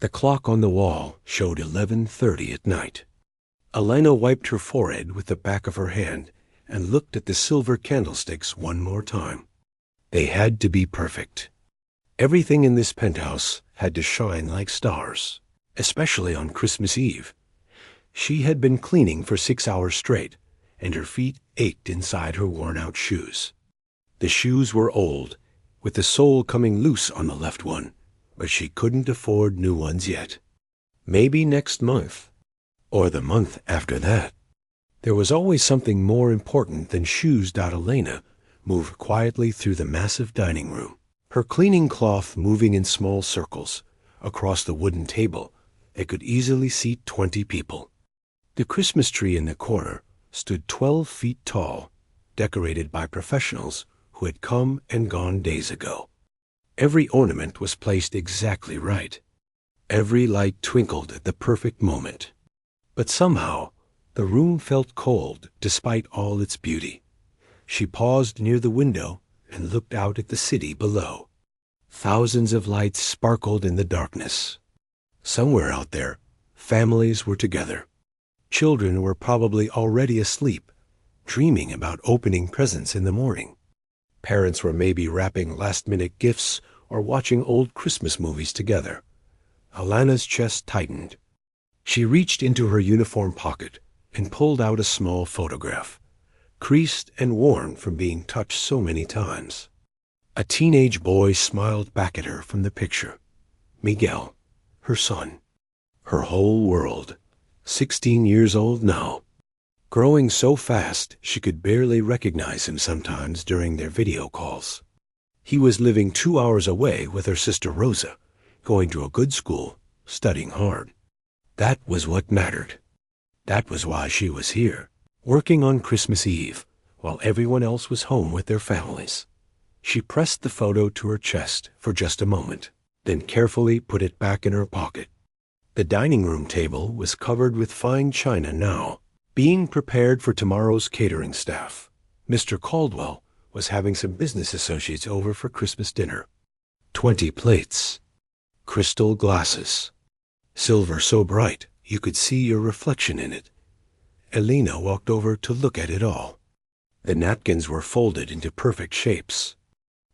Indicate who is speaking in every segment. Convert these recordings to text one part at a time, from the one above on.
Speaker 1: The clock on the wall showed 11:30 at night. Elena wiped her forehead with the back of her hand and looked at the silver candlesticks one more time. They had to be perfect. Everything in this penthouse had to shine like stars, especially on Christmas Eve. She had been cleaning for 6 hours straight, and her feet ached inside her worn-out shoes. The shoes were old, with the sole coming loose on the left one, but she couldn't afford new ones yet. Maybe next month, or the month after that. There was always something more important than shoes. Elena moved quietly through the massive dining room, her cleaning cloth moving in small circles. Across the wooden table, it could easily seat 20 people. The Christmas tree in the corner stood 12 feet tall, decorated by professionals who had come and gone days ago. Every ornament was placed exactly right. Every light twinkled at the perfect moment. But somehow, the room felt cold despite all its beauty. She paused near the window and looked out at the city below. Thousands of lights sparkled in the darkness. Somewhere out there, families were together. Children were probably already asleep, dreaming about opening presents in the morning. Parents were maybe wrapping last-minute gifts or watching old Christmas movies together. Elena's chest tightened. She reached into her uniform pocket and pulled out a small photograph, creased and worn from being touched so many times. A teenage boy smiled back at her from the picture. Miguel, her son. Her whole world. 16 years old now. Growing so fast she could barely recognize him sometimes during their video calls. He was living 2 hours away with her sister Rosa, going to a good school, studying hard. That was what mattered. That was why she was here, working on Christmas Eve, while everyone else was home with their families. She pressed the photo to her chest for just a moment, then carefully put it back in her pocket. The dining room table was covered with fine china now, being prepared for tomorrow's catering staff. Mr. Caldwell was having some business associates over for Christmas dinner. 20 plates. Crystal glasses. Silver so bright you could see your reflection in it. Elena walked over to look at it all. The napkins were folded into perfect shapes.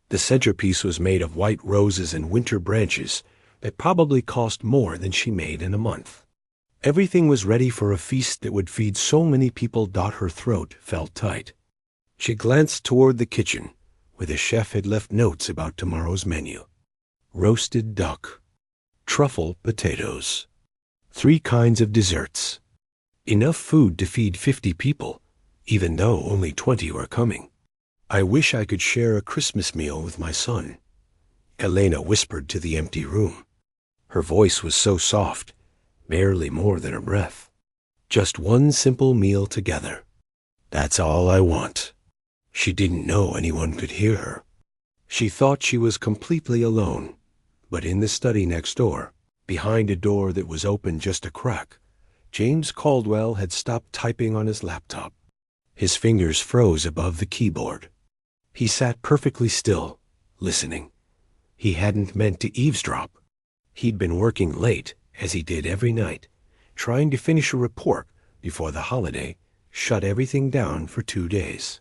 Speaker 1: The centerpiece was made of white roses and winter branches that probably cost more than she made in a month. Everything was ready for a feast that would feed so many people. Her throat felt tight. She glanced toward the kitchen, where the chef had left notes about tomorrow's menu. Roasted duck, truffle potatoes, 3 kinds of desserts. Enough food to feed 50 people, even though only 20 were coming. I wish I could share a Christmas meal with my son, Elena whispered to the empty room. Her voice was so soft, barely more than a breath. Just one simple meal together. That's all I want. She didn't know anyone could hear her. She thought she was completely alone, but in the study next door, behind a door that was open just a crack, James Caldwell had stopped typing on his laptop. His fingers froze above the keyboard. He sat perfectly still, listening. He hadn't meant to eavesdrop. He'd been working late, as he did every night, trying to finish a report before the holiday shut everything down for 2 days.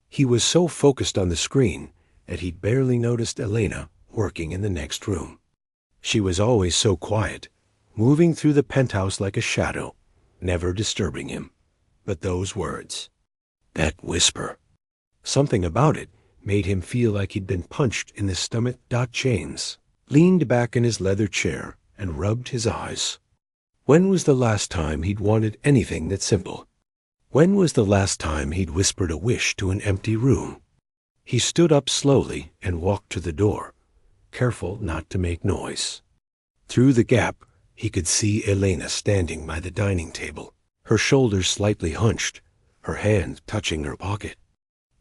Speaker 1: He was so focused on the screen that he'd barely noticed Elena working in the next room. She was always so quiet, moving through the penthouse like a shadow, never disturbing him. But those words, that whisper, something about it made him feel like he'd been punched in the stomach. James leaned back in his leather chair and rubbed his eyes. When was the last time he'd wanted anything that simple? When was the last time he'd whispered a wish to an empty room? He stood up slowly and walked to the door, careful not to make noise. Through the gap, he could see Elena standing by the dining table, her shoulders slightly hunched, her hand touching her pocket.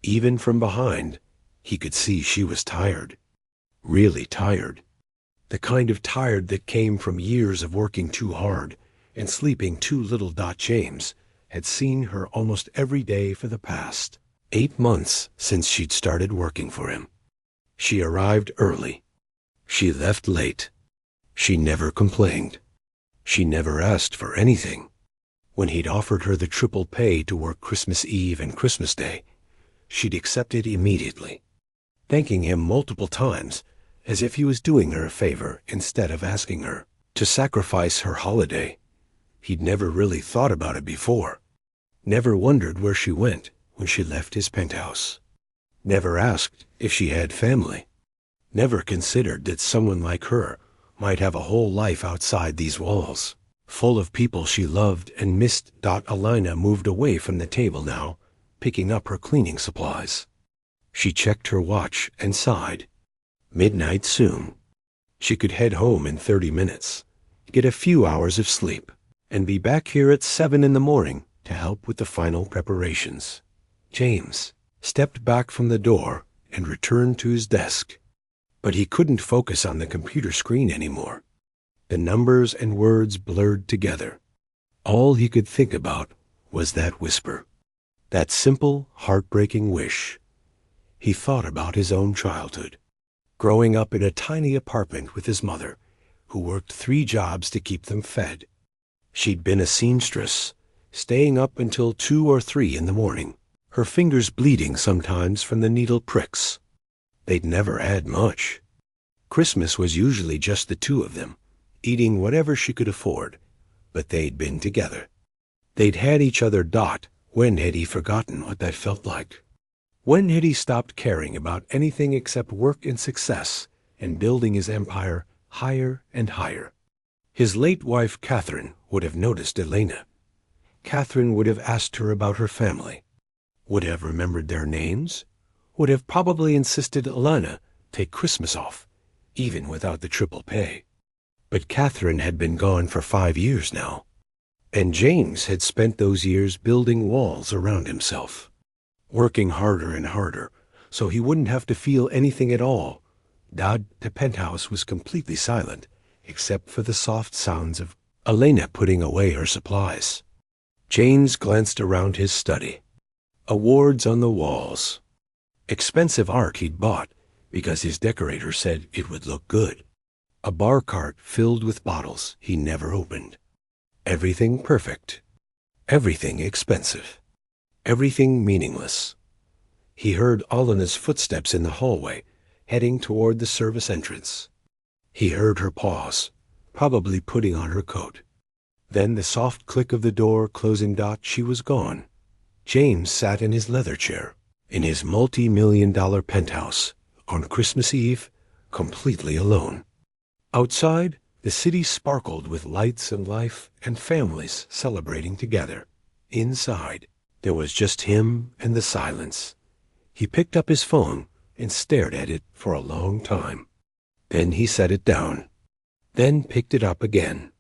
Speaker 1: Even from behind, he could see she was tired. Really tired. The kind of tired that came from years of working too hard and sleeping too little. James had seen her almost every day for the past 8 months since she'd started working for him. She arrived early. She left late. She never complained. She never asked for anything. When he'd offered her the triple pay to work Christmas Eve and Christmas Day, she'd accept it immediately, thanking him multiple times as if he was doing her a favor instead of asking her to sacrifice her holiday. He'd never really thought about it before, never wondered where she went when she left his penthouse, never asked if she had family, never considered that someone like her might have a whole life outside these walls, full of people she loved and missed. Alina moved away from the table now, picking up her cleaning supplies. She checked her watch and sighed. Midnight soon. She could head home in 30 minutes, get a few hours of sleep, and be back here at 7 in the morning to help with the final preparations. James stepped back from the door and returned to his desk. But he couldn't focus on the computer screen anymore. The numbers and words blurred together. All he could think about was that whisper, that simple, heartbreaking wish. He thought about his own childhood, growing up in a tiny apartment with his mother, who worked 3 jobs to keep them fed. She'd been a seamstress, staying up until 2 or 3 in the morning, her fingers bleeding sometimes from the needle pricks. They'd never had much. Christmas was usually just the 2 of them, eating whatever she could afford, but they'd been together. They'd had each other. When had he forgotten what that felt like? When had he stopped caring about anything except work and success and building his empire higher and higher? His late wife, Catherine, would have noticed Elena. Catherine would have asked her about her family, would have remembered their names, would have probably insisted Elena take Christmas off, even without the triple pay. But Catherine had been gone for 5 years now, and James had spent those years building walls around himself, working harder and harder so he wouldn't have to feel anything at all. The penthouse was completely silent, except for the soft sounds of Elena putting away her supplies. James glanced around his study. Awards on the walls. Expensive art he'd bought because his decorator said it would look good. A bar cart filled with bottles he never opened. Everything perfect. Everything expensive. Everything meaningless. He heard Alina's footsteps in the hallway, heading toward the service entrance. He heard her pause, probably putting on her coat. Then the soft click of the door closing. She was gone. James sat in his leather chair, in his multi-million-dollar penthouse, on Christmas Eve, completely alone. Outside, the city sparkled with lights and life and families celebrating together. Inside, there was just him and the silence. He picked up his phone and stared at it for a long time. Then he set it down, then picked it up again.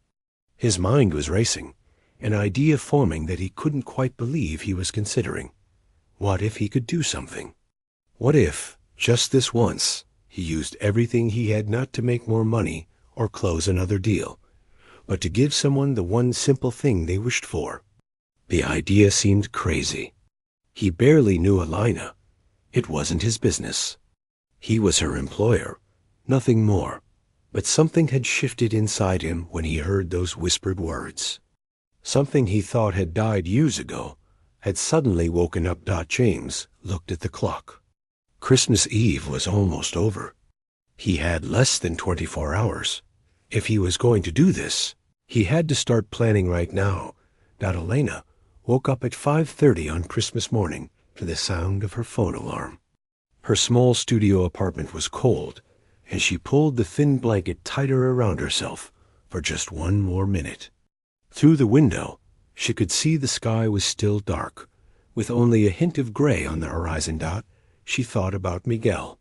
Speaker 1: His mind was racing, an idea forming that he couldn't quite believe he was considering. What if he could do something? What if, just this once, he used everything he had not to make more money or close another deal, but to give someone the one simple thing they wished for? The idea seemed crazy. He barely knew Elena. It wasn't his business. He was her employer, nothing more. But something had shifted inside him when he heard those whispered words. Something he thought had died years ago had suddenly woken up. James looked at the clock. Christmas Eve was almost over. He had less than 24 hours. If he was going to do this, he had to start planning right now. Elena woke up at 5:30 on Christmas morning to the sound of her phone alarm. Her small studio apartment was cold, and she pulled the thin blanket tighter around herself for just one more minute. Through the window, she could see the sky was still dark, with only a hint of gray on the horizon. She thought about Miguel.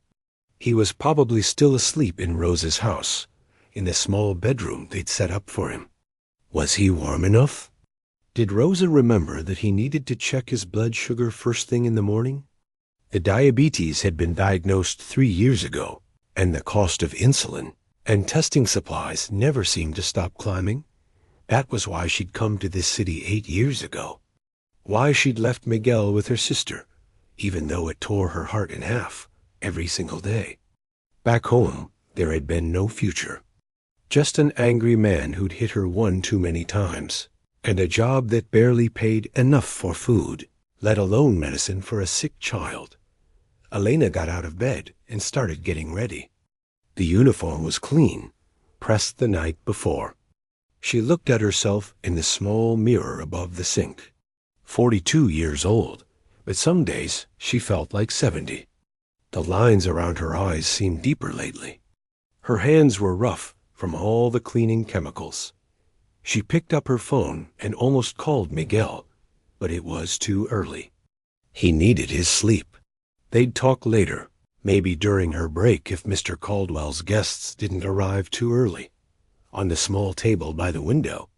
Speaker 1: He was probably still asleep in Rose's house, in the small bedroom they'd set up for him. Was he warm enough? Did Rosa remember that he needed to check his blood sugar first thing in the morning? The diabetes had been diagnosed 3 years ago, and the cost of insulin and testing supplies never seemed to stop climbing. That was why she'd come to this city 8 years ago. Why she'd left Miguel with her sister, even though it tore her heart in half every single day. Back home, there had been no future. Just an angry man who'd hit her one too many times, and a job that barely paid enough for food, let alone medicine for a sick child. Elena got out of bed and started getting ready. The uniform was clean, pressed the night before. She looked at herself in the small mirror above the sink. 42 years old, but some days she felt like 70. The lines around her eyes seemed deeper lately. Her hands were rough from all the cleaning chemicals. She picked up her phone and almost called Miguel, but it was too early. He needed his sleep. They'd talk later, maybe during her break if Mr. Caldwell's guests didn't arrive too early. On the small table by the window,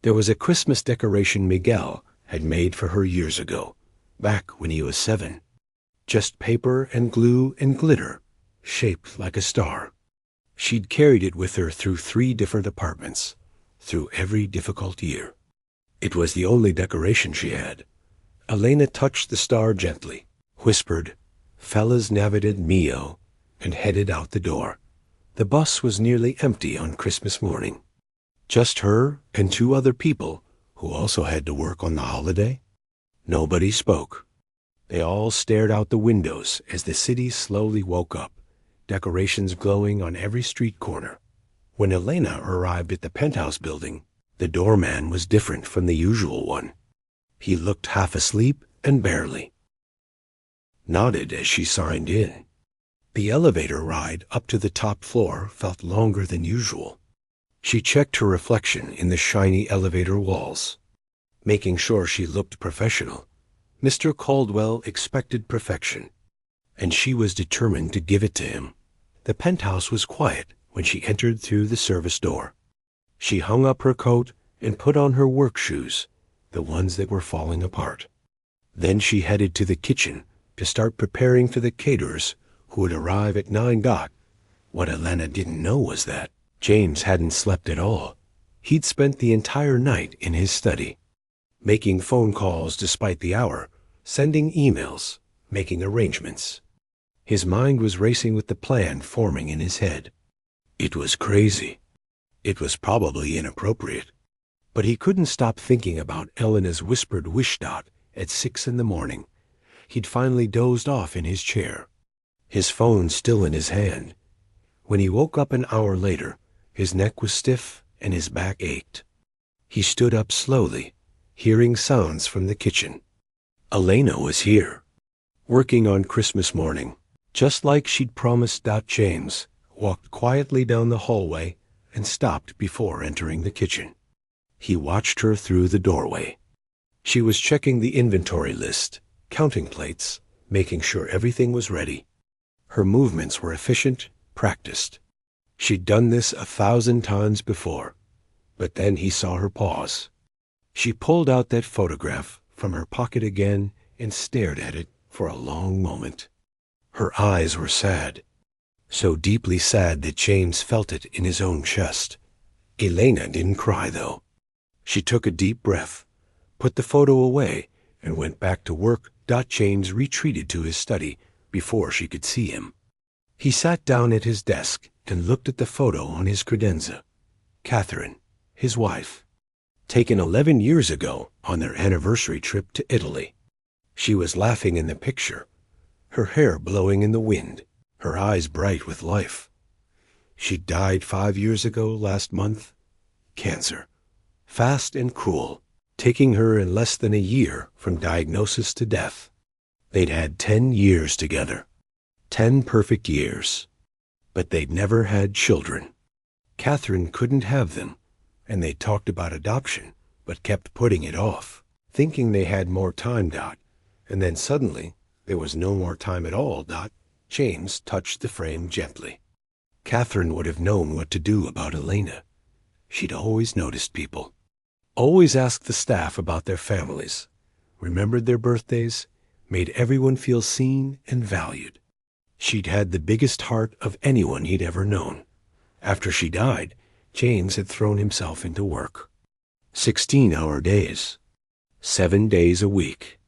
Speaker 1: there was a Christmas decoration Miguel had made for her years ago, back when he was 7. Just paper and glue and glitter, shaped like a star. She'd carried it with her through 3 different apartments, through every difficult year. It was the only decoration she had. Elena touched the star gently, whispered, "Fellas navigated mio," and headed out the door. The bus was nearly empty on Christmas morning. Just her and 2 other people who also had to work on the holiday. Nobody spoke. They all stared out the windows as the city slowly woke up, decorations glowing on every street corner. When Elena arrived at the penthouse building, the doorman was different from the usual one. He looked half asleep and barely nodded as she signed in. The elevator ride up to the top floor felt longer than usual. She checked her reflection in the shiny elevator walls, making sure she looked professional. Mr. Caldwell expected perfection, and she was determined to give it to him. The penthouse was quiet when she entered through the service door. She hung up her coat and put on her work shoes, the ones that were falling apart. Then she headed to the kitchen to start preparing for the caterers who would arrive at 9. What Elena didn't know was that James hadn't slept at all. He'd spent the entire night in his study, making phone calls despite the hour, sending emails, making arrangements. His mind was racing with the plan forming in his head. It was crazy. It was probably inappropriate. But he couldn't stop thinking about Elena's whispered wish dot at 6 in the morning. He'd finally dozed off in his chair, his phone still in his hand. When he woke up an hour later, his neck was stiff and his back ached. He stood up slowly, hearing sounds from the kitchen. Elena was here, working on Christmas morning, just like she'd promised. James walked quietly down the hallway and stopped before entering the kitchen. He watched her through the doorway. She was checking the inventory list, counting plates, making sure everything was ready. Her movements were efficient, practiced. She'd done this 1,000 times before, but then he saw her pause. She pulled out that photograph from her pocket again and stared at it for a long moment. Her eyes were sad, so deeply sad that James felt it in his own chest. Elena didn't cry, though. She took a deep breath, put the photo away, and went back to work. James retreated to his study before she could see him. He sat down at his desk and looked at the photo on his credenza. Catherine, his wife, taken 11 years ago on their anniversary trip to Italy. She was laughing in the picture, her hair blowing in the wind, her eyes bright with life. She died 5 years ago last month. Cancer. Fast and cruel, taking her in less than a year from diagnosis to death. They'd had 10 years together. 10 perfect years. But they'd never had children. Catherine couldn't have them, and they talked about adoption, but kept putting it off, thinking they had more time. And then suddenly, there was no more time at all. James touched the frame gently. Catherine would have known what to do about Elena. She'd always noticed people. Always asked the staff about their families, remembered their birthdays, made everyone feel seen and valued. She'd had the biggest heart of anyone he'd ever known. After she died, James had thrown himself into work. 16-hour days, 7 days a week,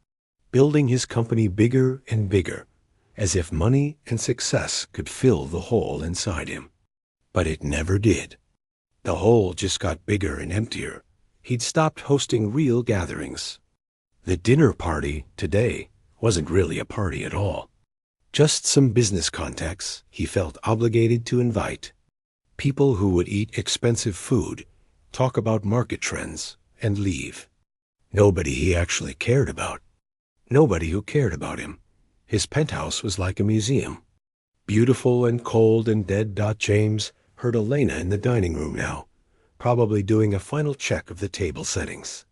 Speaker 1: building his company bigger and bigger, as if money and success could fill the hole inside him. But it never did. The hole just got bigger and emptier. He'd stopped hosting real gatherings. The dinner party today wasn't really a party at all. Just some business contacts he felt obligated to invite. People who would eat expensive food, talk about market trends, and leave. Nobody he actually cared about. Nobody who cared about him. His penthouse was like a museum. Beautiful and cold and dead. James heard Elena in the dining room now, probably doing a final check of the table settings.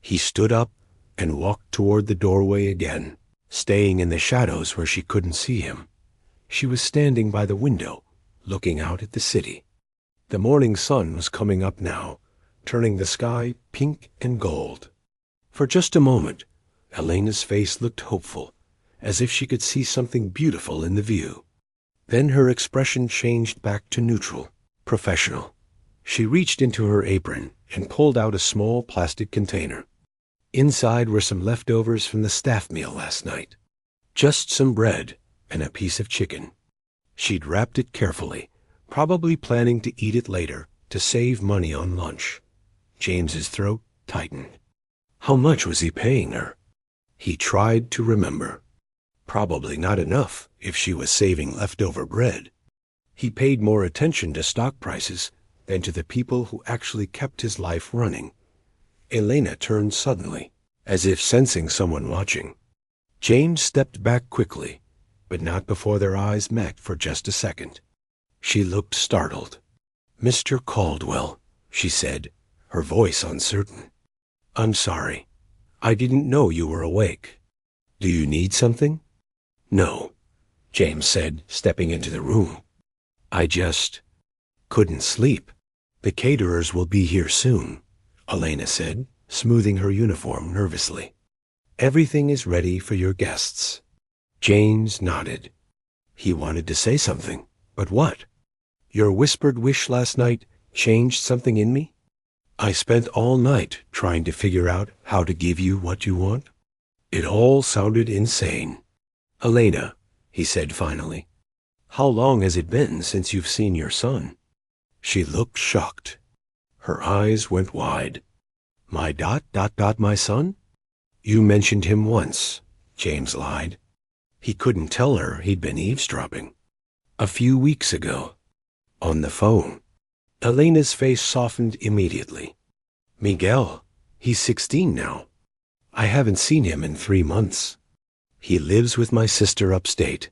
Speaker 1: He stood up and walked toward the doorway again, staying in the shadows where she couldn't see him. She was standing by the window, looking out at the city. The morning sun was coming up now, turning the sky pink and gold. For just a moment, Elena's face looked hopeful, as if she could see something beautiful in the view. Then her expression changed back to neutral, professional. She reached into her apron and pulled out a small plastic container. Inside were some leftovers from the staff meal last night. Just some bread and a piece of chicken. She'd wrapped it carefully, probably planning to eat it later to save money on lunch. James's throat tightened. How much was he paying her? He tried to remember. Probably not enough if she was saving leftover bread. He paid more attention to stock prices than to the people who actually kept his life running. Elena turned suddenly, as if sensing someone watching. James stepped back quickly, but not before their eyes met for just a second. She looked startled. "Mr. Caldwell," she said, her voice uncertain. "I'm sorry. I didn't know you were awake. Do you need something?" "No," James said, stepping into the room. "I just couldn't sleep." "The caterers will be here soon," Elena said, smoothing her uniform nervously. "Everything is ready for your guests." James nodded. He wanted to say something, but what? "Your whispered wish last night changed something in me? I spent all night trying to figure out how to give you what you want. It all sounded insane." "Elena," he said finally, "how long has it been since you've seen your son?" She looked shocked. Her eyes went wide. My son? You mentioned him once," James lied. He couldn't tell her he'd been eavesdropping. "A few weeks ago. On the phone." Elena's face softened immediately. "Miguel, he's 16 now. I haven't seen him in 3 months. He lives with my sister upstate.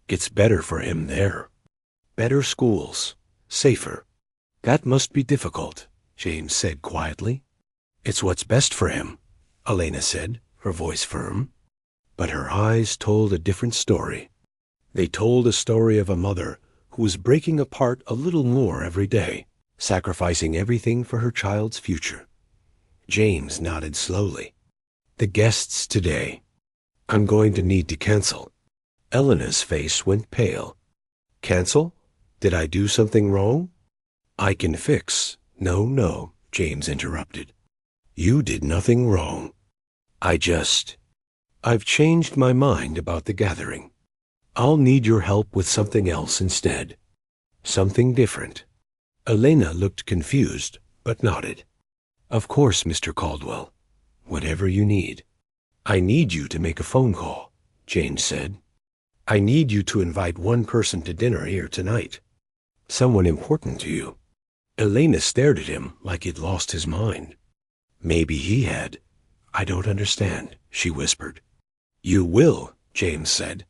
Speaker 1: It's better for him there. Better schools. Safer." "That must be difficult," James said quietly. "It's what's best for him," Elena said, her voice firm. But her eyes told a different story. They told a story of a mother who was breaking apart a little more every day, sacrificing everything for her child's future. James nodded slowly. "The guests today. I'm going to need to cancel." Elena's face went pale. "Cancel? Did I do something wrong?" "I can fix." No, James interrupted. "You did nothing wrong. I've changed my mind about the gathering. I'll need your help with something else instead. Something different." Elena looked confused, but nodded. "Of course, Mr. Caldwell. Whatever you need." "I need you to make a phone call," James said. "I need you to invite one person to dinner here tonight. Someone important to you." Elena stared at him like he'd lost his mind. Maybe he had. "I don't understand," she whispered. "You will," James said.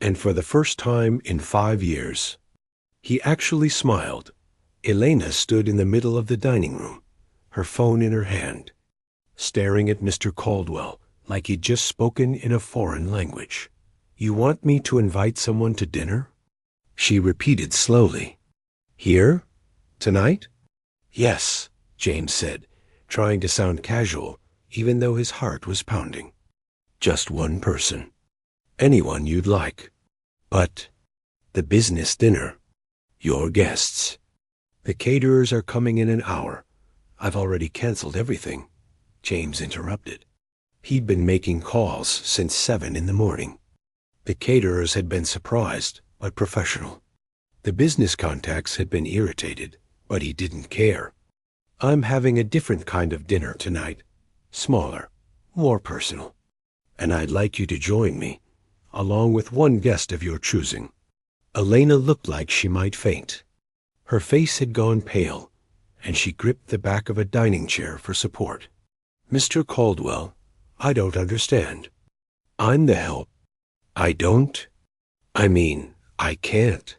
Speaker 1: And for the first time in 5 years, he actually smiled. Elena stood in the middle of the dining room, her phone in her hand, staring at Mr. Caldwell like he'd just spoken in a foreign language. "You want me to invite someone to dinner?" She repeated slowly. "Here? Tonight?" "Yes," James said, trying to sound casual, even though his heart was pounding. "Just one person. Anyone you'd like. But the business dinner. Your guests. The caterers are coming in an hour. I've already canceled everything," James interrupted. He'd been making calls since 7 in the morning. The caterers had been surprised, but professional. The business contacts had been irritated, But he didn't care. I'm having a different kind of dinner tonight. Smaller, more personal. And I'd like you to join me, along with one guest of your choosing. Elena looked like she might faint. Her face had gone pale, and she gripped the back of a dining chair for support. Mr. Caldwell, I don't understand. I'm the help. I don't? I can't.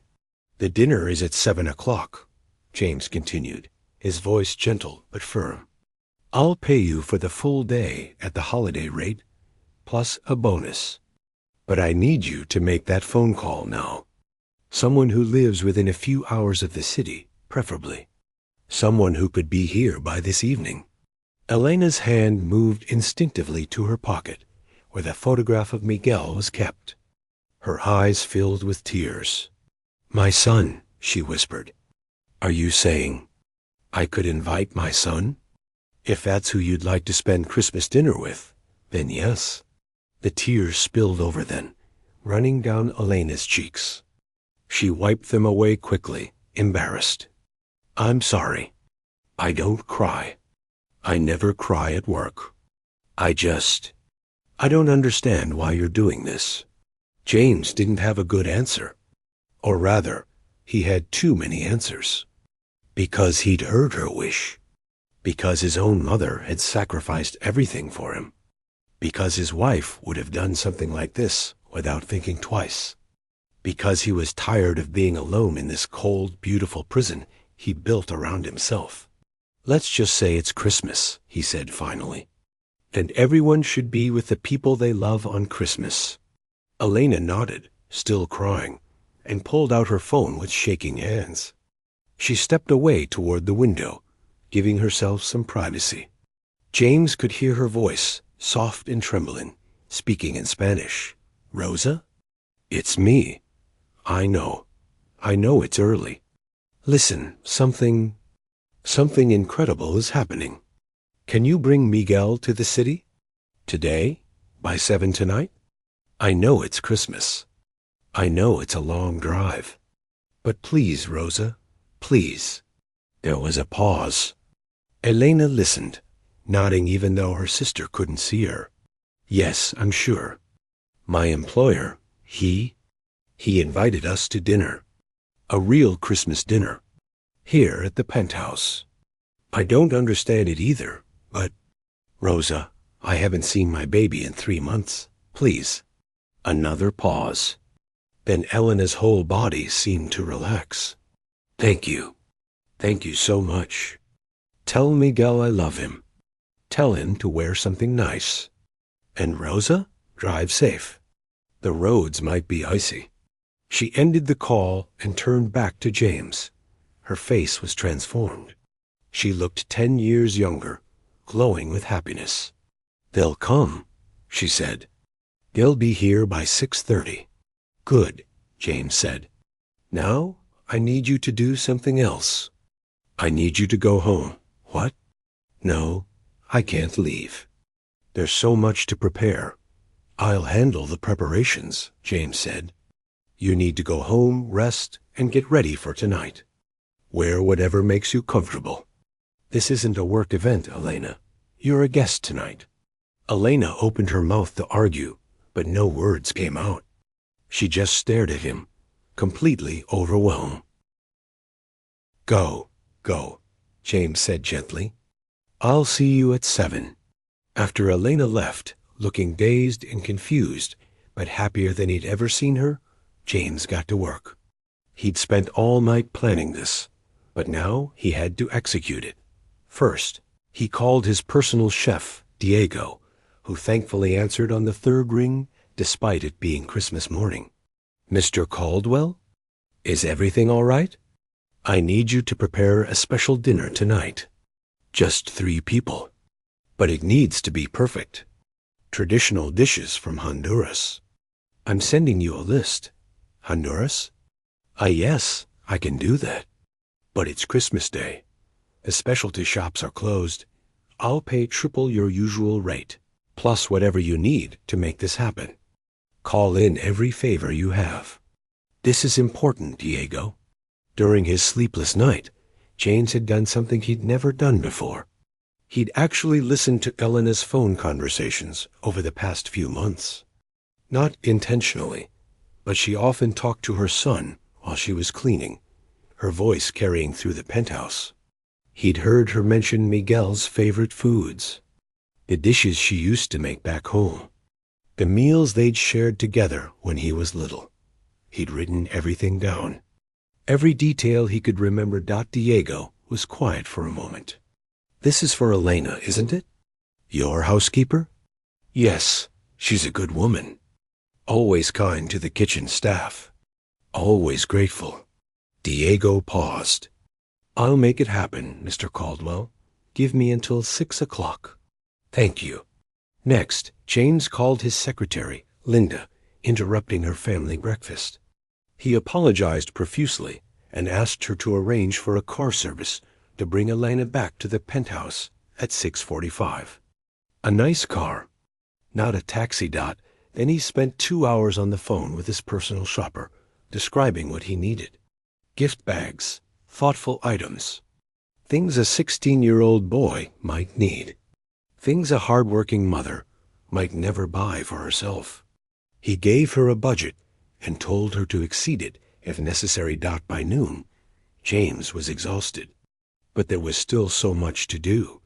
Speaker 1: The dinner is at 7 o'clock, James continued, his voice gentle but firm. I'll pay you for the full day at the holiday rate, plus a bonus. But I need you to make that phone call now. Someone who lives within a few hours of the city, preferably. Someone who could be here by this evening. Elena's hand moved instinctively to her pocket, where the photograph of Miguel was kept. Her eyes filled with tears. My son, she whispered. Are you saying I could invite my son? If that's who you'd like to spend Christmas dinner with, then yes. The tears spilled over then, running down Elena's cheeks. She wiped them away quickly, embarrassed. I'm sorry. I don't cry. I never cry at work. I don't understand why you're doing this. James didn't have a good answer. Or rather, he had too many answers. Because he'd heard her wish. Because his own mother had sacrificed everything for him. Because his wife would have done something like this without thinking twice. Because he was tired of being alone in this cold, beautiful prison he built around himself. Let's just say it's Christmas, he said finally. And everyone should be with the people they love on Christmas. Elena nodded, still crying, and pulled out her phone with shaking hands. She stepped away toward the window, giving herself some privacy. James could hear her voice, soft and trembling, speaking in Spanish. Rosa? It's me. I know it's early. Listen, something incredible is happening. Can you bring Miguel to the city? Today? By 7 tonight? I know it's Christmas. I know it's a long drive. But please, Rosa, please. There was a pause. Elena listened, nodding even though her sister couldn't see her. Yes, I'm sure. My employer, he invited us to dinner. A real Christmas dinner. Here at the penthouse. I don't understand it either, but... Rosa, I haven't seen my baby in 3 months. Please. Another pause. Then Elena's whole body seemed to relax. Thank you. Thank you so much. Tell Miguel I love him. Tell him to wear something nice. And Rosa, drive safe. The roads might be icy. She ended the call and turned back to James. Her face was transformed. She looked 10 years younger, glowing with happiness. They'll come, she said. They'll be here by 6:30. Good, James said. Now I need you to do something else. I need you to go home. What? No, I can't leave. There's so much to prepare. I'll handle the preparations, James said. You need to go home, rest, and get ready for tonight. Wear whatever makes you comfortable. This isn't a work event, Elena. You're a guest tonight. Elena opened her mouth to argue, but no words came out. She just stared at him, completely overwhelmed. Go, James said gently. I'll see you at 7. After Elena left, looking dazed and confused, but happier than he'd ever seen her, James got to work. He'd spent all night planning this, but now he had to execute it. First, he called his personal chef, Diego, who thankfully answered on the 3rd ring, despite it being Christmas morning. Mr. Caldwell? Is everything all right? I need you to prepare a special dinner tonight. Just 3 people. But it needs to be perfect. Traditional dishes from Honduras. I'm sending you a list. Honduras? Yes, I can do that. But it's Christmas Day. The specialty shops are closed. I'll pay triple your usual rate, plus whatever you need to make this happen. Call in every favor you have. This is important, Diego. During his sleepless night, James had done something he'd never done before. He'd actually listened to Elena's phone conversations over the past few months. Not intentionally, but she often talked to her son while she was cleaning, her voice carrying through the penthouse. He'd heard her mention Miguel's favorite foods, the dishes she used to make back home, the meals they'd shared together when he was little. He'd written everything down. Every detail he could remember. Diego was quiet for a moment. "This is for Elena, isn't it? Your housekeeper?" "Yes, she's a good woman. Always kind to the kitchen staff. Always grateful." Diego paused. "I'll make it happen, Mr. Caldwell. Give me until 6 o'clock. "Thank you." Next, James called his secretary, Linda, interrupting her family breakfast. He apologized profusely and asked her to arrange for a car service to bring Elena back to the penthouse at 6:45. A nice car, not a taxi. Then he spent 2 hours on the phone with his personal shopper, describing what he needed. Gift bags, thoughtful items, things a 16-year-old boy might need, things a hard-working mother might never buy for herself. He gave her a budget and told her to exceed it if necessary. By noon, James was exhausted. But there was still so much to do.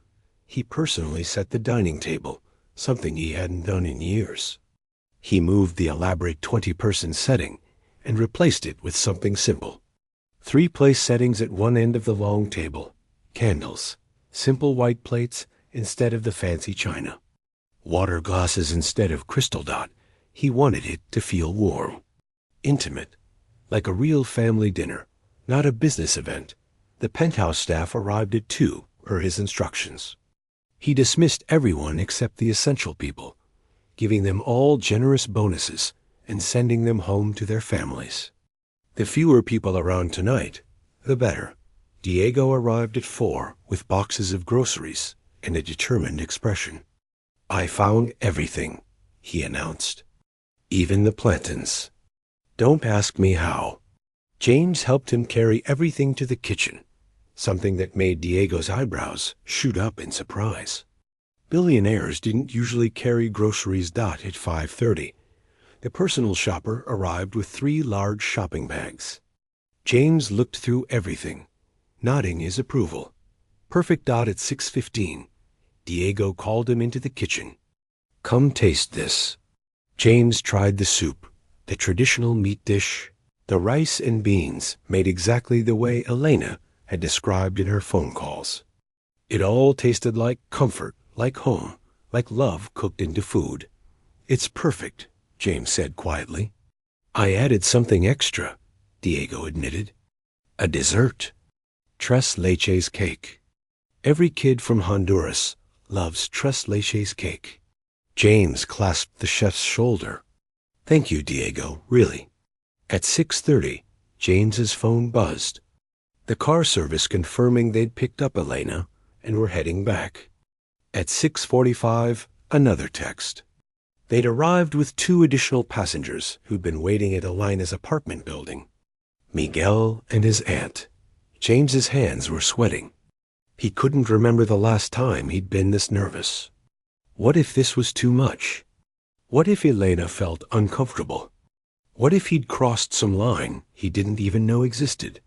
Speaker 1: He personally set the dining table, something he hadn't done in years. He moved the elaborate 20-person setting and replaced it with something simple. 3 place settings at one end of the long table, candles, simple white plates instead of the fancy china, water glasses instead of crystal. He wanted it to feel warm, intimate, like a real family dinner, not a business event. The penthouse staff arrived at 2, per his instructions. He dismissed everyone except the essential people, giving them all generous bonuses and sending them home to their families. The fewer people around tonight, the better. Diego arrived at 4 with boxes of groceries and a determined expression. "I found everything," he announced. "Even the plantains. Don't ask me how." James helped him carry everything to the kitchen, something that made Diego's eyebrows shoot up in surprise. Billionaires didn't usually carry groceries. At 5:30, the personal shopper arrived with 3 large shopping bags. James looked through everything, nodding his approval. Perfect. At 6:15, Diego called him into the kitchen. "Come taste this." James tried the soup, the traditional meat dish, the rice and beans made exactly the way Elena had described in her phone calls. It all tasted like comfort, like home, like love cooked into food. "It's perfect," James said quietly. "I added something extra," Diego admitted. "A dessert. Tres leches cake. Every kid from Honduras loves tres leches cake." James clasped the chef's shoulder. "Thank you, Diego, really." At 6:30, James's phone buzzed. The car service confirming they'd picked up Elena and were heading back. At 6:45, another text. They'd arrived with 2 additional passengers who'd been waiting at Elena's apartment building. Miguel and his aunt. James's hands were sweating. He couldn't remember the last time he'd been this nervous. What if this was too much? What if Elena felt uncomfortable? What if he'd crossed some line he didn't even know existed?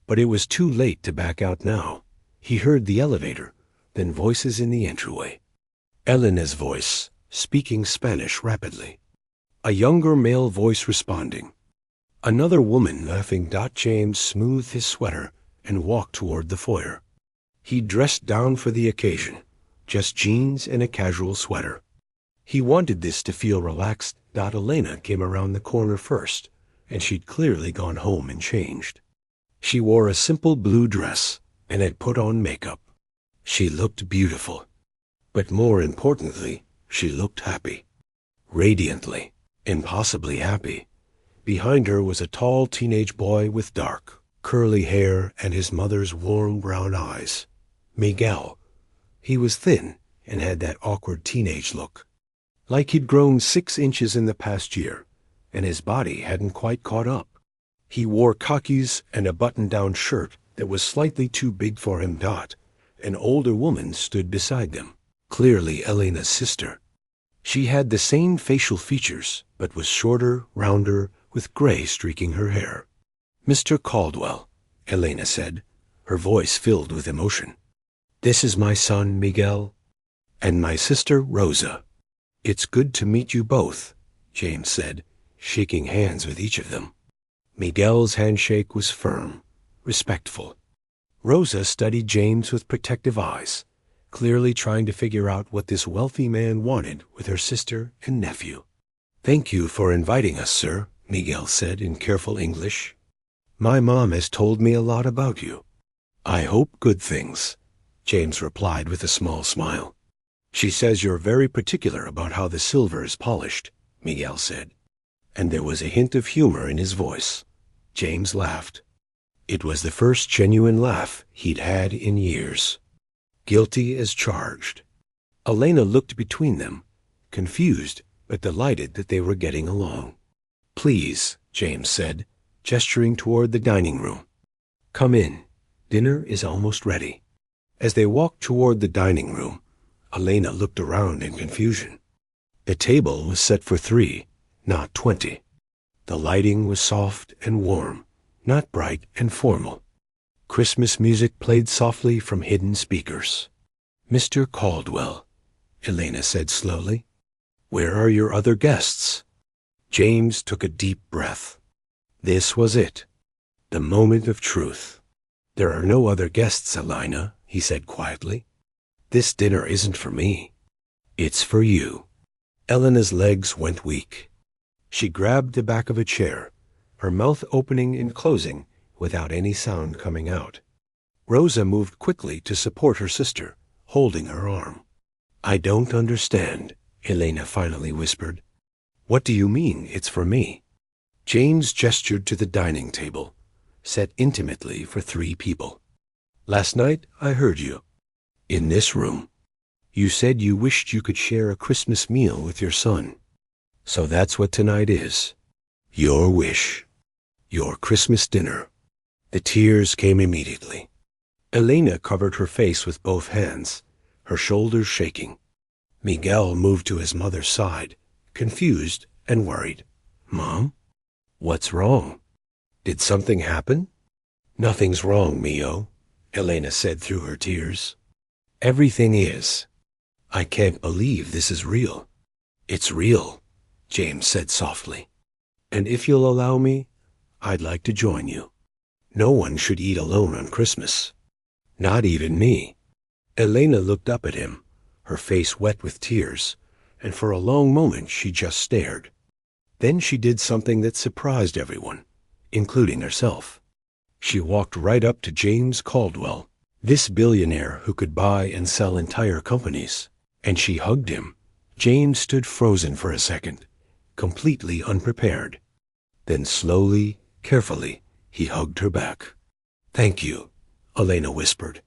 Speaker 1: But it was too late to back out now. He heard the elevator, then voices in the entryway. Elena's voice, speaking Spanish rapidly. A younger male voice responding. Another woman laughing. James smoothed his sweater and walked toward the foyer. He dressed down for the occasion, just jeans and a casual sweater. He wanted this to feel relaxed. Elena came around the corner first, and she'd clearly gone home and changed. She wore a simple blue dress and had put on makeup. She looked beautiful, but more importantly, she looked happy. Radiantly, impossibly happy. Behind her was a tall teenage boy with dark, curly hair and his mother's warm brown eyes. Miguel. He was thin and had that awkward teenage look, like he'd grown 6 inches in the past year, and his body hadn't quite caught up. He wore khakis and a button-down shirt that was slightly too big for him. An older woman stood beside them, clearly Elena's sister. She had the same facial features, but was shorter, rounder, with gray streaking her hair. "Mr. Caldwell," Elena said, her voice filled with emotion. "This is my son, Miguel, and my sister, Rosa." "It's good to meet you both," James said, shaking hands with each of them. Miguel's handshake was firm, respectful. Rosa studied James with protective eyes, clearly trying to figure out what this wealthy man wanted with her sister and nephew. "Thank you for inviting us, sir," Miguel said in careful English. "My mom has told me a lot about you." "I hope good things," James replied with a small smile. "She says you're very particular about how the silver is polished," Miguel said. And there was a hint of humor in his voice. James laughed. It was the first genuine laugh he'd had in years. "Guilty as charged." Elena looked between them, confused but delighted that they were getting along. "Please," James said, gesturing toward the dining room. "Come in. Dinner is almost ready." As they walked toward the dining room, Elena looked around in confusion. The table was set for 3, not 20. The lighting was soft and warm, not bright and formal. Christmas music played softly from hidden speakers. "Mr. Caldwell," Elena said slowly, "where are your other guests?" James took a deep breath. This was it, the moment of truth. "There are no other guests, Elena," he said quietly. "This dinner isn't for me. It's for you." Elena's legs went weak. She grabbed the back of a chair, her mouth opening and closing without any sound coming out. Rosa moved quickly to support her sister, holding her arm. "I don't understand," Elena finally whispered. "What do you mean it's for me?" James gestured to the dining table, set intimately for 3 people. "Last night I heard you. In this room. You said you wished you could share a Christmas meal with your son. So that's what tonight is. Your wish. Your Christmas dinner." The tears came immediately. Elena covered her face with both hands, her shoulders shaking. Miguel moved to his mother's side, confused and worried. "Mom? What's wrong? Did something happen?" "Nothing's wrong, Mio," Elena said through her tears. "Everything is. I can't believe this is real." "It's real," James said softly. "And if you'll allow me, I'd like to join you. No one should eat alone on Christmas. Not even me." Elena looked up at him, her face wet with tears, and for a long moment she just stared. Then she did something that surprised everyone, including herself. She walked right up to James Caldwell, this billionaire who could buy and sell entire companies, and she hugged him. James stood frozen for a second, completely unprepared. Then slowly, carefully, he hugged her back. "Thank you," Elena whispered.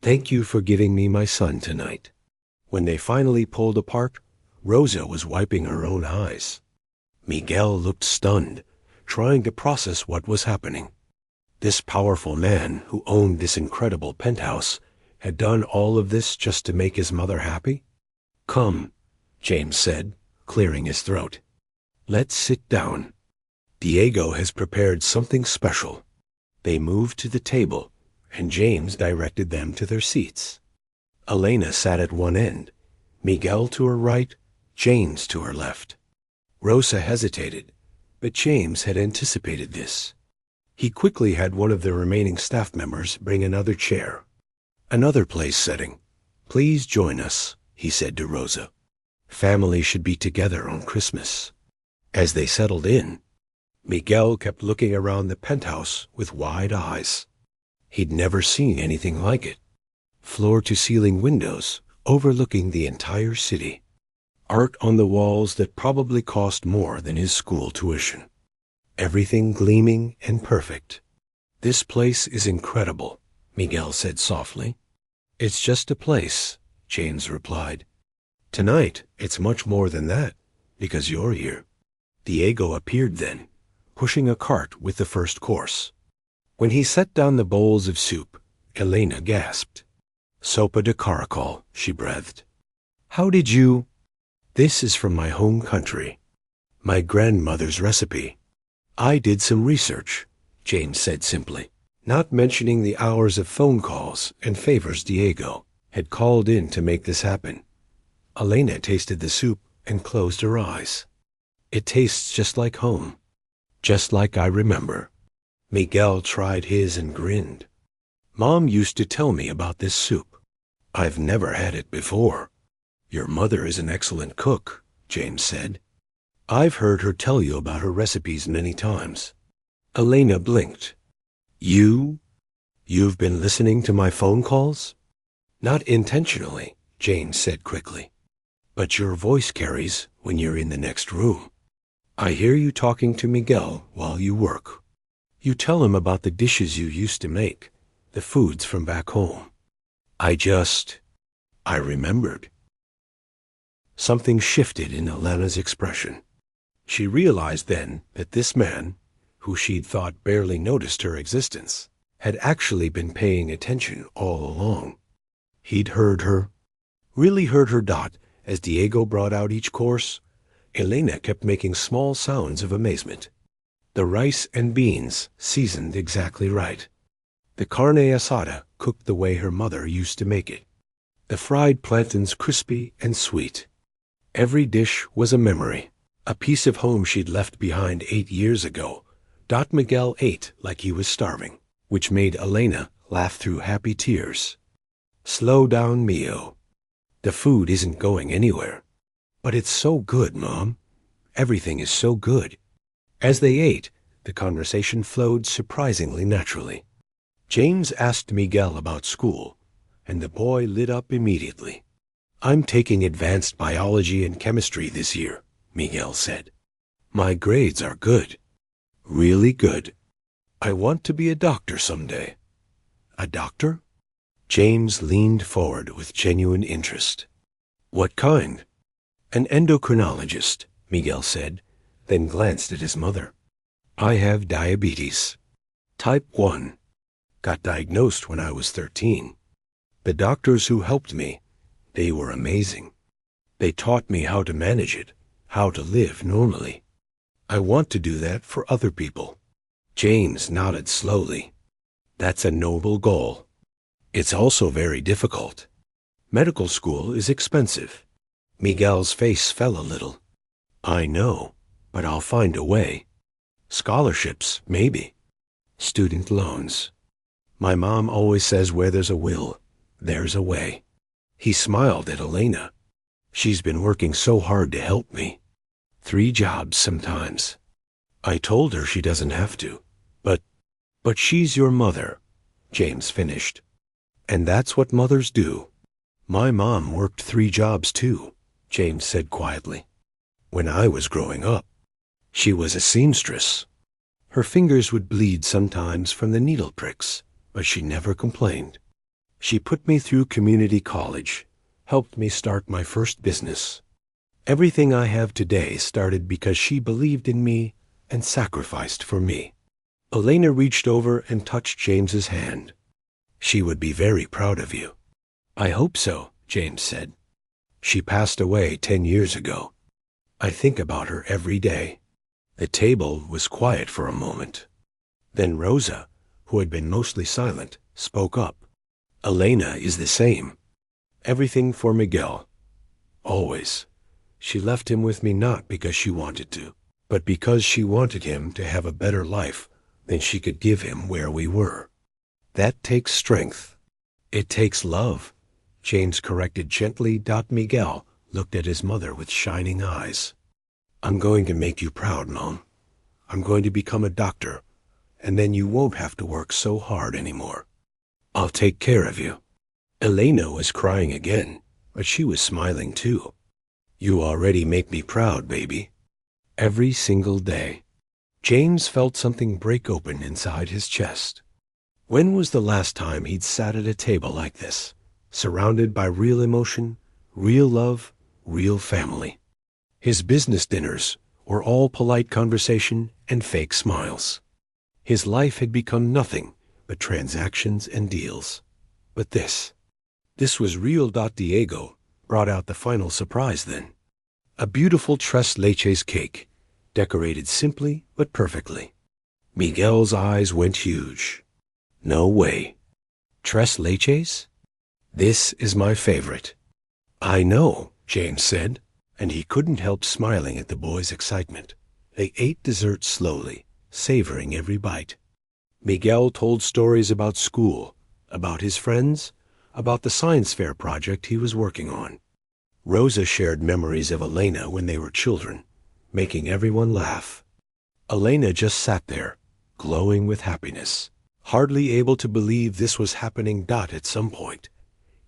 Speaker 1: "Thank you for giving me my son tonight." When they finally pulled apart, Rosa was wiping her own eyes. Miguel looked stunned, trying to process what was happening. This powerful man who owned this incredible penthouse had done all of this just to make his mother happy? "Come," James said, clearing his throat. "Let's sit down. Diego has prepared something special." They moved to the table, and James directed them to their seats. Elena sat at one end, Miguel to her right, James to her left. Rosa hesitated, but James had anticipated this. He quickly had one of the remaining staff members bring another chair. "Another place setting. Please join us," he said to Rosa. "Family should be together on Christmas." As they settled in, Miguel kept looking around the penthouse with wide eyes. He'd never seen anything like it. Floor-to-ceiling windows overlooking the entire city. Art on the walls that probably cost more than his school tuition. Everything gleaming and perfect. "This place is incredible," Miguel said softly. "It's just a place," James replied. "Tonight, it's much more than that, because you're here." Diego appeared then, pushing a cart with the first course. When he set down the bowls of soup, Elena gasped. Sopa de caracol, she breathed. How did you? This is from my home country. My grandmother's recipe. I did some research, James said simply, not mentioning the hours of phone calls and favors Diego had called in to make this happen. Elena tasted the soup and closed her eyes. It tastes just like home, just like I remember. Miguel tried his and grinned. Mom used to tell me about this soup. I've never had it before. Your mother is an excellent cook, James said. I've heard her tell you about her recipes many times. Elena blinked. You've been listening to my phone calls? Not intentionally, James said quickly. But your voice carries when you're in the next room. I hear you talking to Miguel while you work. You tell him about the dishes you used to make, the foods from back home. I remembered. Something shifted in Elena's expression. She realized then that this man, who she'd thought barely noticed her existence, had actually been paying attention all along. He'd heard her, really heard her. As Diego brought out each course, Elena kept making small sounds of amazement. The rice and beans seasoned exactly right. The carne asada cooked the way her mother used to make it. The fried plantains crispy and sweet. Every dish was a memory, a piece of home she'd left behind 8 years ago. Miguel ate like he was starving, which made Elena laugh through happy tears. Slow down, Mio. The food isn't going anywhere. But it's so good, Mom. Everything is so good. As they ate, the conversation flowed surprisingly naturally. James asked Miguel about school, and the boy lit up immediately. I'm taking advanced biology and chemistry this year, Miguel said. My grades are good. Really good. I want to be a doctor someday. A doctor? James leaned forward with genuine interest. What kind? An endocrinologist, Miguel said, then glanced at his mother. I have diabetes. Type 1. Got diagnosed when I was 13. The doctors who helped me, they were amazing. They taught me how to manage it, how to live normally. I want to do that for other people. James nodded slowly. That's a noble goal. It's also very difficult. Medical school is expensive. Miguel's face fell a little. I know, but I'll find a way. Scholarships, maybe. Student loans. My mom always says where there's a will, there's a way. He smiled at Elena. She's been working so hard to help me. 3 jobs sometimes. I told her she doesn't have to. But she's your mother, James finished. And that's what mothers do. My mom worked 3 jobs too, James said quietly. When I was growing up, she was a seamstress. Her fingers would bleed sometimes from the needle pricks, but she never complained. She put me through community college, helped me start my first business. Everything I have today started because she believed in me and sacrificed for me. Elena reached over and touched James's hand. She would be very proud of you. I hope so, James said. She passed away 10 years ago. I think about her every day. The table was quiet for a moment. Then Rosa, who had been mostly silent, spoke up. Elena is the same. Everything for Miguel. Always. She left him with me not because she wanted to, but because she wanted him to have a better life than she could give him where we were. That takes strength. It takes love, James corrected gently. Miguel looked at his mother with shining eyes. I'm going to make you proud, Mom. I'm going to become a doctor, and then you won't have to work so hard anymore. I'll take care of you. Elena was crying again, but she was smiling too. You already make me proud, baby. Every single day. James felt something break open inside his chest. When was the last time he'd sat at a table like this, surrounded by real emotion, real love, real family? His business dinners were all polite conversation and fake smiles. His life had become nothing but transactions and deals. But this was real. Diego brought out the final surprise then. A beautiful tres leches cake, decorated simply but perfectly. Miguel's eyes went huge. No way. Tres leches? This is my favorite. I know, James said, and he couldn't help smiling at the boy's excitement. They ate dessert slowly, savoring every bite. Miguel told stories about school, about his friends, about the science fair project he was working on. Rosa shared memories of Elena when they were children, making everyone laugh. Elena just sat there, glowing with happiness, hardly able to believe this was happening. At some point,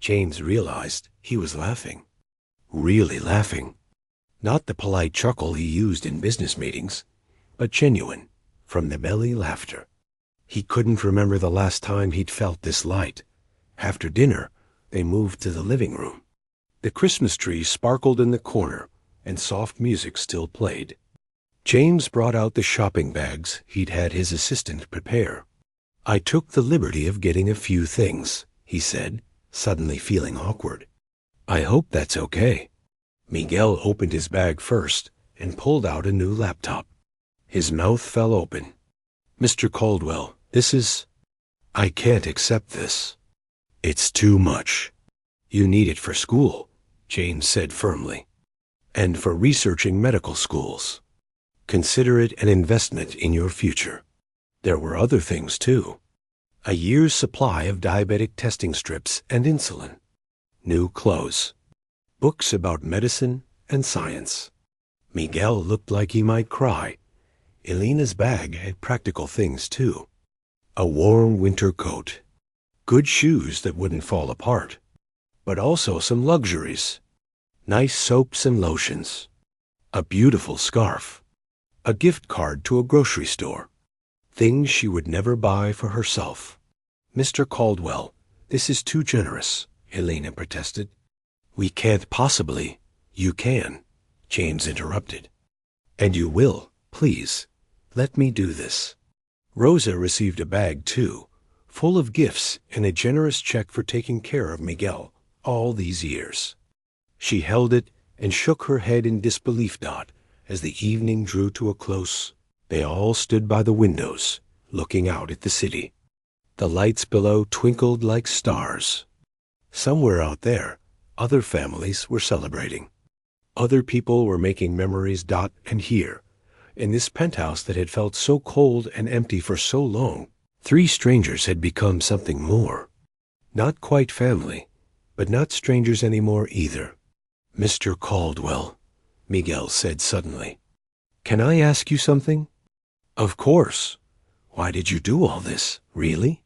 Speaker 1: James realized he was laughing. Really laughing. Not the polite chuckle he used in business meetings, but genuine, from the belly laughter. He couldn't remember the last time he'd felt this light. After dinner, they moved to the living room. The Christmas tree sparkled in the corner, and soft music still played. James brought out the shopping bags he'd had his assistant prepare. I took the liberty of getting a few things, he said, suddenly feeling awkward. I hope that's okay. Miguel opened his bag first and pulled out a new laptop. His mouth fell open. Mr. Caldwell, I can't accept this. It's too much. You need it for school, James said firmly, and for researching medical schools. Consider it an investment in your future. There were other things, too. A year's supply of diabetic testing strips and insulin. New clothes. Books about medicine and science. Miguel looked like he might cry. Elena's bag had practical things, too. A warm winter coat. Good shoes that wouldn't fall apart. But also some luxuries. Nice soaps and lotions. A beautiful scarf. A gift card to a grocery store. Things she would never buy for herself. Mr. Caldwell, this is too generous, Elena protested. We can't possibly. You can, James interrupted. And you will, please. Let me do this. Rosa received a bag, too, full of gifts and a generous check for taking care of Miguel all these years. She held it and shook her head in disbelief. As the evening drew to a close, they all stood by the windows, looking out at the city. The lights below twinkled like stars. Somewhere out there, other families were celebrating. Other people were making memories. And here, in this penthouse that had felt so cold and empty for so long, 3 strangers had become something more. Not quite family, but not strangers anymore either. Mr. Caldwell, Miguel said suddenly, can I ask you something? Of course. Why did you do all this, really?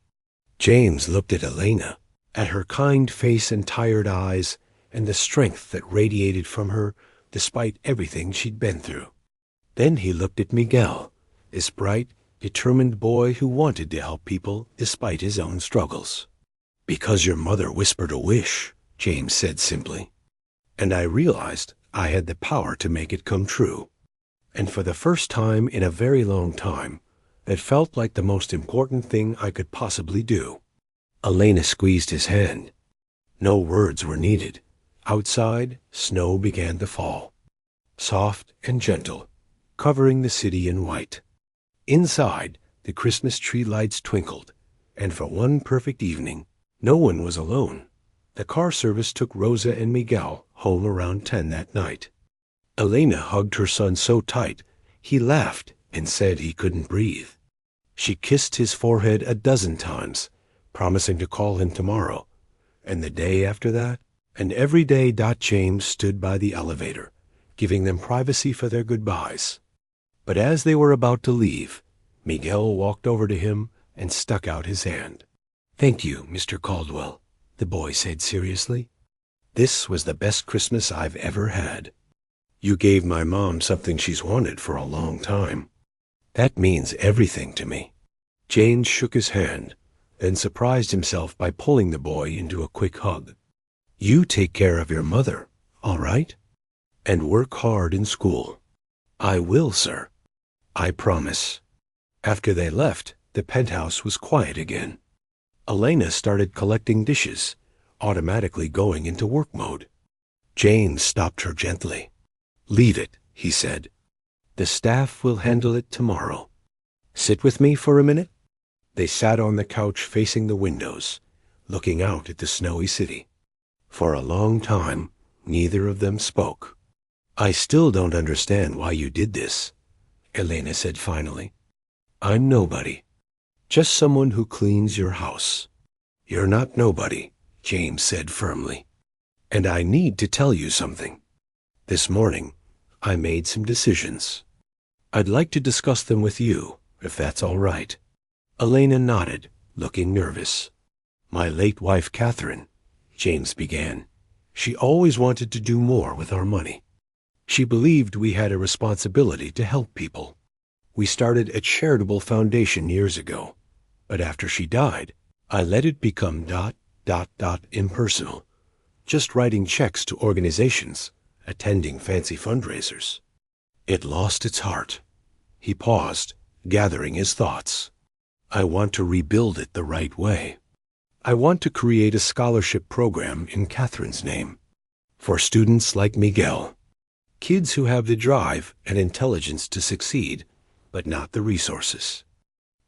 Speaker 1: James looked at Elena, at her kind face and tired eyes, and the strength that radiated from her despite everything she'd been through. Then he looked at Miguel, this bright, determined boy who wanted to help people despite his own struggles. Because your mother whispered a wish, James said simply, and I realized I had the power to make it come true. And for the first time in a very long time, it felt like the most important thing I could possibly do. Elena squeezed his hand. No words were needed. Outside, snow began to fall, soft and gentle, covering the city in white. Inside, the Christmas tree lights twinkled, and for one perfect evening, no one was alone. The car service took Rosa and Miguel home around 10 that night. Elena hugged her son so tight, he laughed and said he couldn't breathe. She kissed his forehead a dozen times, promising to call him tomorrow, and the day after that, and every day. James stood by the elevator, giving them privacy for their goodbyes. But as they were about to leave, Miguel walked over to him and stuck out his hand. Thank you, Mr. Caldwell, the boy said seriously. This was the best Christmas I've ever had. You gave my mom something she's wanted for a long time. That means everything to me. James shook his hand, then surprised himself by pulling the boy into a quick hug. You take care of your mother, all right? And work hard in school. I will, sir. I promise. After they left, The penthouse was quiet again. Elena started collecting dishes, automatically going into work mode. James stopped her gently. "Leave it," he said. "The staff will handle it tomorrow. Sit with me for a minute." They sat on the couch facing the windows, looking out at the snowy city. For a long time, neither of them spoke. "I still don't understand why you did this," Elena said finally. "I'm nobody. Just someone who cleans your house." "You're not nobody," James said firmly. "And I need to tell you something. This morning, I made some decisions. I'd like to discuss them with you, if that's all right." Elena nodded, looking nervous. "My late wife, Catherine," James began. "She always wanted to do more with our money. She believed we had a responsibility to help people. We started a charitable foundation years ago, but after she died, I let it become impersonal, just writing checks to organizations, attending fancy fundraisers. It lost its heart." He paused, gathering his thoughts. "I want to rebuild it the right way. I want to create a scholarship program in Catherine's name for students like Miguel, kids who have the drive and intelligence to succeed, but not the resources.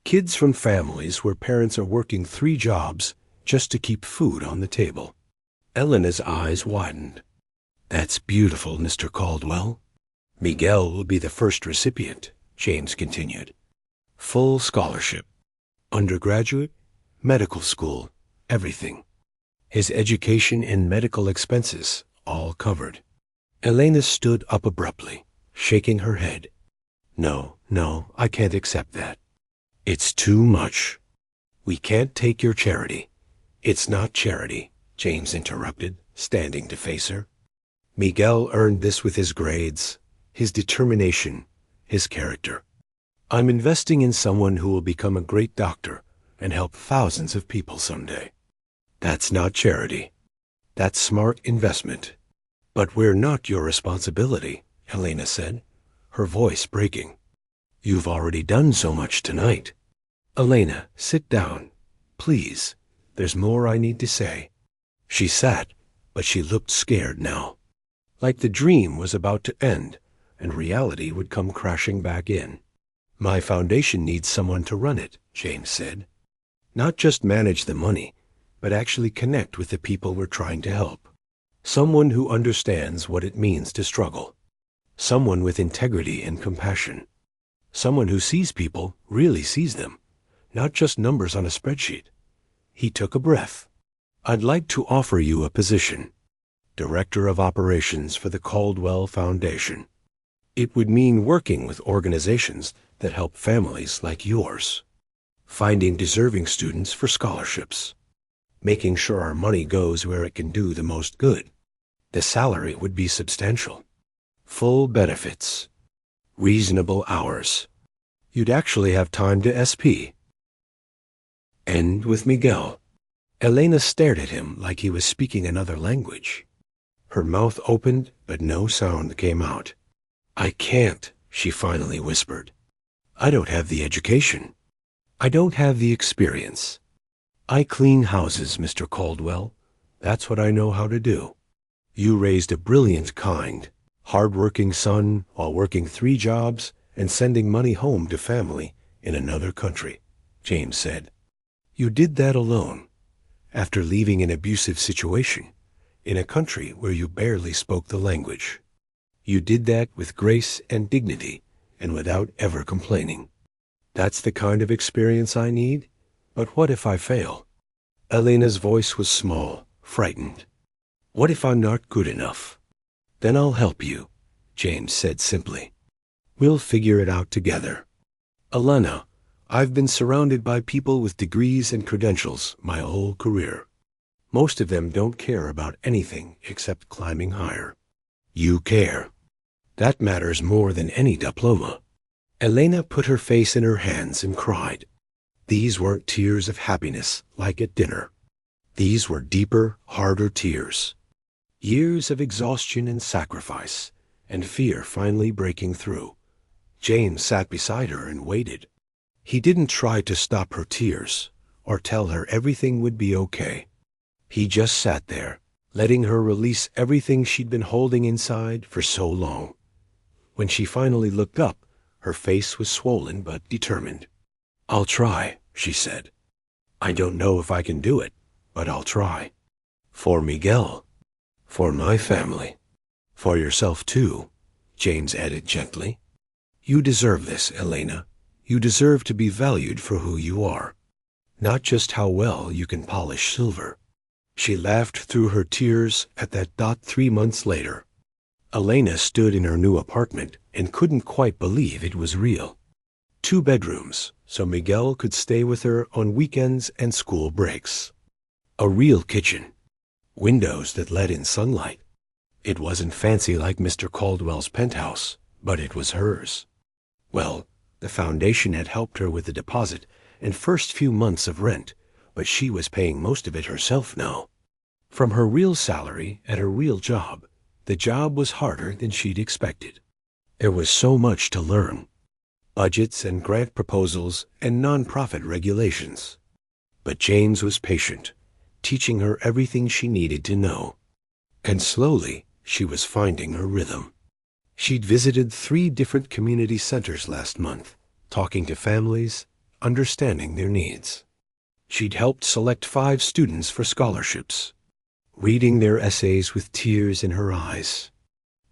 Speaker 1: Kids from families where parents are working 3 jobs just to keep food on the table." Elena's eyes widened. "That's beautiful, Mr. Caldwell." "Miguel will be the first recipient," James continued. "Full scholarship. Undergraduate, medical school, everything. His education and medical expenses all covered." Elena stood up abruptly, shaking her head. No, I can't accept that. It's too much. We can't take your charity." "It's not charity," James interrupted, standing to face her. "Miguel earned this with his grades, his determination, his character. I'm investing in someone who will become a great doctor and help thousands of people someday. That's not charity. That's smart investment." "But we're not your responsibility," Elena said, her voice breaking. "You've already done so much tonight." "Elena, sit down. Please. There's more I need to say." She sat, but she looked scared now, like the dream was about to end and reality would come crashing back in. "My foundation needs someone to run it," James said. "Not just manage the money, but actually connect with the people we're trying to help. Someone who understands what it means to struggle. Someone with integrity and compassion. Someone who sees people, really sees them, not just numbers on a spreadsheet." He took a breath. "I'd like to offer you a position. Director of Operations for the Caldwell Foundation. It would mean working with organizations that help families like yours. Finding deserving students for scholarships. Making sure our money goes where it can do the most good. The salary would be substantial. Full benefits. Reasonable hours. You'd actually have time to SP. End with Miguel." Elena stared at him like he was speaking another language. Her mouth opened, but no sound came out. "I can't," she finally whispered. "I don't have the education. I don't have the experience. I clean houses, Mr. Caldwell. That's what I know how to do. You raised a brilliant, kind, hard-working son while working 3 jobs and sending money home to family in another country," James said. "You did that alone, after leaving an abusive situation, in a country where you barely spoke the language. You did that with grace and dignity and without ever complaining. That's the kind of experience I need. But what if I fail?" Elena's voice was small, frightened. "What if I'm not good enough?" "Then I'll help you," James said simply. "We'll figure it out together. Elena, I've been surrounded by people with degrees and credentials my whole career. Most of them don't care about anything except climbing higher. You care. That matters more than any diploma." Elena put her face in her hands and cried. These weren't tears of happiness like at dinner. These were deeper, harder tears. Years of exhaustion and sacrifice, and fear finally breaking through. James sat beside her and waited. He didn't try to stop her tears or tell her everything would be okay. He just sat there, letting her release everything she'd been holding inside for so long. When she finally looked up, her face was swollen but determined. "I'll try," she said. "I don't know if I can do it, but I'll try. For Miguel. For my family. For yourself too," James added gently. "You deserve this, Elena. You deserve to be valued for who you are, not just how well you can polish silver." She laughed through her tears at that dot 3 months later. Elena stood in her new apartment and couldn't quite believe it was real. 2 bedrooms, so Miguel could stay with her on weekends and school breaks. A real kitchen. Windows that let in sunlight. It wasn't fancy like Mr. Caldwell's penthouse, but it was hers. Well, the foundation had helped her with the deposit and first few months of rent, but she was paying most of it herself now. From her real salary at her real job, the job was harder than she'd expected. There was so much to learn. Budgets and grant proposals and nonprofit regulations. But James was patient, teaching her everything she needed to know. And slowly, she was finding her rhythm. She'd visited 3 different community centers last month, talking to families, understanding their needs. She'd helped select 5 students for scholarships, reading their essays with tears in her eyes,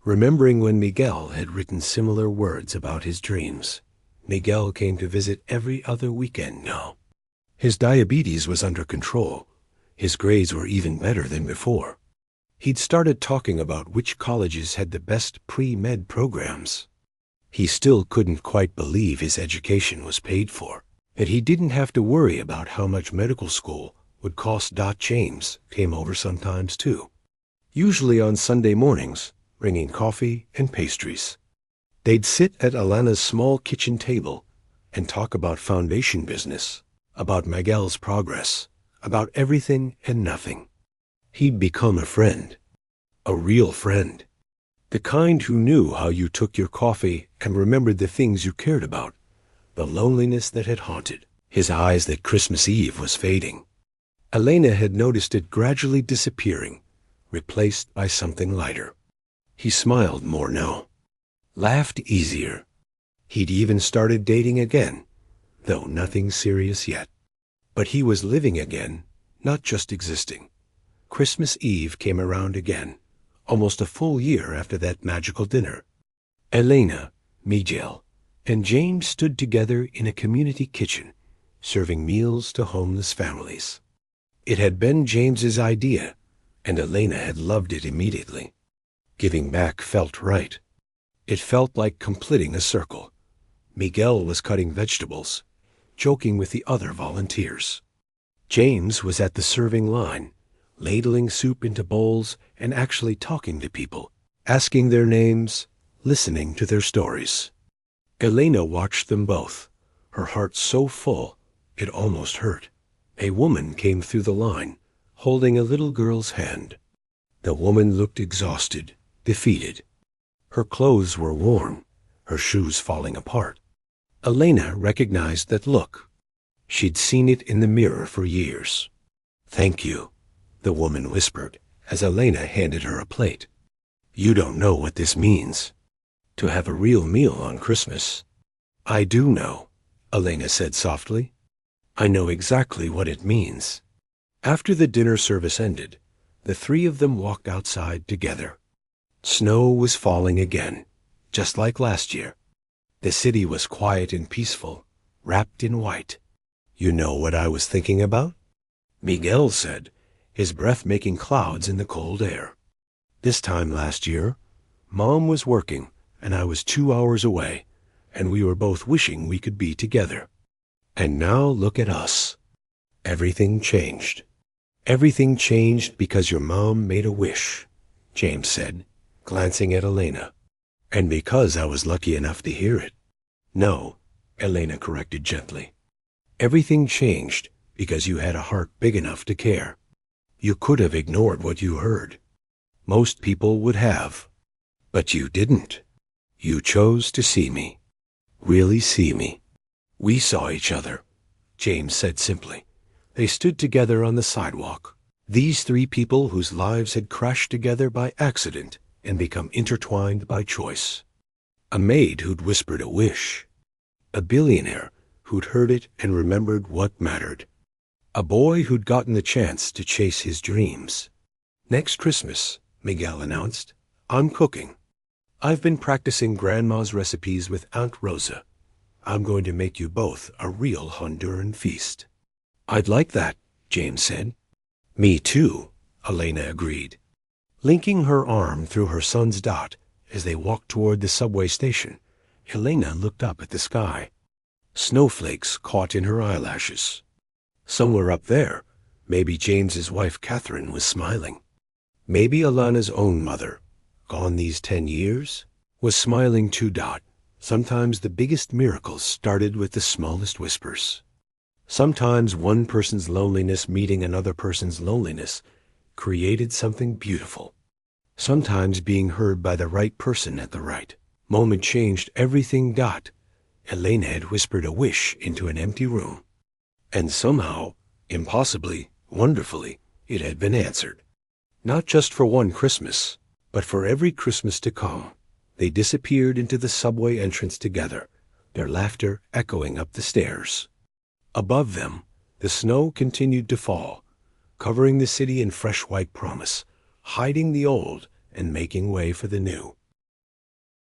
Speaker 1: remembering when Miguel had written similar words about his dreams. Miguel came to visit every other weekend now. His diabetes was under control. His grades were even better than before. He'd started talking about which colleges had the best pre-med programs. He still couldn't quite believe his education was paid for, that he didn't have to worry about how much medical school would cost. James came over sometimes too, usually on Sunday mornings, bringing coffee and pastries. They'd sit at Alana's small kitchen table and talk about foundation business, about Miguel's progress, about everything and nothing. He'd become a friend, a real friend, the kind who knew how you took your coffee and remembered the things you cared about, the loneliness that had haunted his eyes that Christmas Eve was fading. Elena had noticed it gradually disappearing, replaced by something lighter. He smiled more now, laughed easier. He'd even started dating again, though nothing serious yet. But he was living again, not just existing. Christmas Eve came around again, almost a full year after that magical dinner. Elena, Miguel, and James stood together in a community kitchen, serving meals to homeless families. It had been James's idea, and Elena had loved it immediately. Giving back felt right. It felt like completing a circle. Miguel was cutting vegetables, joking with the other volunteers. James was at the serving line, ladling soup into bowls and actually talking to people, asking their names, listening to their stories. Elena watched them both, her heart so full it almost hurt. A woman came through the line, holding a little girl's hand. The woman looked exhausted, defeated. Her clothes were worn, her shoes falling apart. Elena recognized that look. She'd seen it in the mirror for years. "Thank you," the woman whispered as Elena handed her a plate. "You don't know what this means, to have a real meal on Christmas." "I do know," Elena said softly. "I know exactly what it means." After the dinner service ended, the 3 of them walked outside together. Snow was falling again, just like last year. The city was quiet and peaceful, wrapped in white. "You know what I was thinking about?" Miguel said, his breath making clouds in the cold air. "This time last year, Mom was working and I was 2 hours away, and we were both wishing we could be together. And now look at us. Everything changed. Everything changed because your mom made a wish," James said, glancing at Elena. "And because I was lucky enough to hear it." "No," Elena corrected gently. "Everything changed because you had a heart big enough to care. You could have ignored what you heard. Most people would have. But you didn't. You chose to see me. Really see me. We saw each other, James said simply. They stood together on the sidewalk. These three people whose lives had crashed together by accident and become intertwined by choice. A maid who'd whispered a wish. A billionaire who'd heard it and remembered what mattered. A boy who'd gotten the chance to chase his dreams. Next Christmas, Miguel announced, I'm cooking. I've been practicing Grandma's recipes with Aunt Rosa. I'm going to make you both a real Honduran feast. I'd like that, James said. Me too, Elena agreed. Linking her arm through her son's dot as they walked toward the subway station, Elena looked up at the sky. Snowflakes caught in her eyelashes. Somewhere up there, maybe James's wife Catherine was smiling. Maybe Alana's own mother, gone these 10 years, was smiling too. Sometimes the biggest miracles started with the smallest whispers. Sometimes one person's loneliness meeting another person's loneliness created something beautiful. Sometimes being heard by the right person at the right moment changed everything. Elena had whispered a wish into an empty room. And somehow, impossibly, wonderfully, it had been answered. Not just for one Christmas, but for every Christmas to come. They disappeared into the subway entrance together, their laughter echoing up the stairs. Above them, the snow continued to fall, covering the city in fresh white promise, hiding the old and making way for the new.